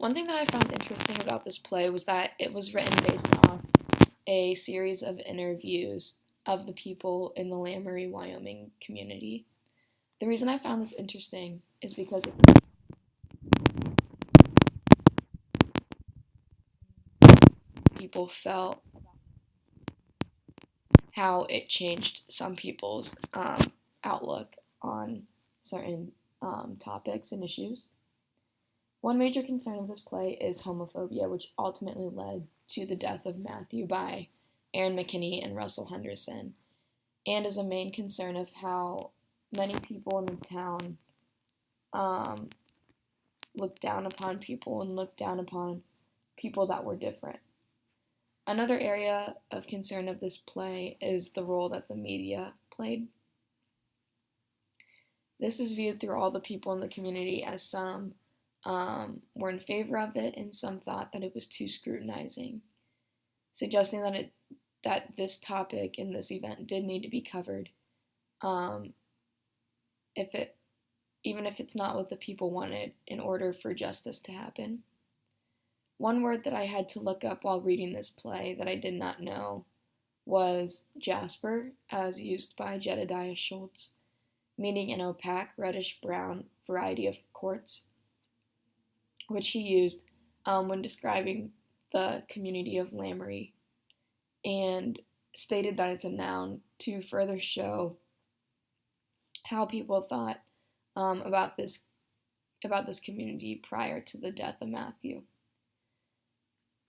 One thing that I found interesting about this play was that it was written based on a series of interviews of the people in the Lamoury, Wyoming community. The reason I found this interesting is because people felt how it changed some people's outlook on certain topics and issues. One major concern of this play is homophobia, which ultimately led to the death of Matthew by Aaron McKinney and Russell Henderson, and is a main concern of how many people in the town um, looked down upon people and looked down upon people that were different. Another area of concern of this play is the role that the media played. This is viewed through all the people in the community as some were in favor of it and some thought that it was too scrutinizing, suggesting that this topic in this event did need to be covered, um, if it even if it's not what the people wanted, in order for justice to happen. One word that I had to look up while reading this play that I did not know was jasper, as used by Jedediah Schultz, meaning an opaque reddish-brown variety of quartz, which he used when describing the community of Lamoury, and stated that it's a noun to further show how people thought about this community prior to the death of Matthew.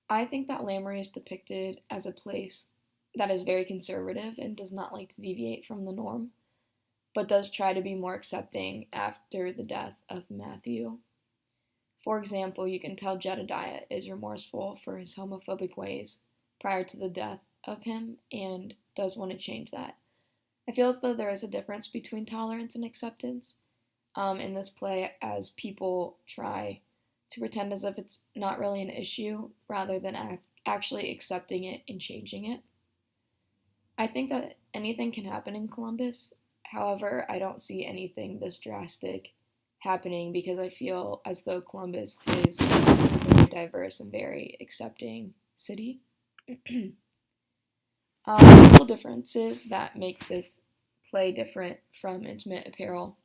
I think that Lamoury is depicted as a place that is very conservative and does not like to deviate from the norm, but does try to be more accepting after the death of Matthew. For example, you can tell Jedediah is remorseful for his homophobic ways prior to the death of him and does want to change that. I feel as though there is a difference between tolerance and acceptance in this play, as people try to pretend as if it's not really an issue rather than actually accepting it and changing it. I think that anything can happen in Columbus. However, I don't see anything this drastic happening because I feel as though Columbus is a very diverse and very accepting city. Couple differences that make this play different from Intimate Apparel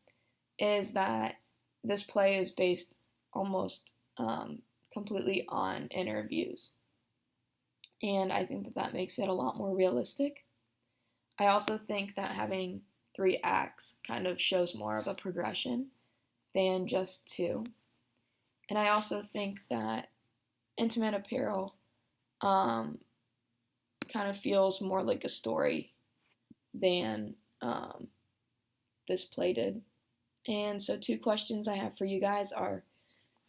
is that this play is based almost completely on interviews, and I think that makes it a lot more realistic. I also think that having 3 acts kind of shows more of a progression than just 2, and I also think that Intimate Apparel kind of feels more like a story than this play did. And so 2 questions I have for you guys are,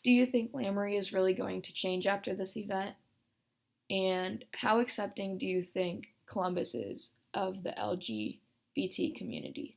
do you think Lamoury is really going to change after this event? And how accepting do you think Columbus is of the LGBT community?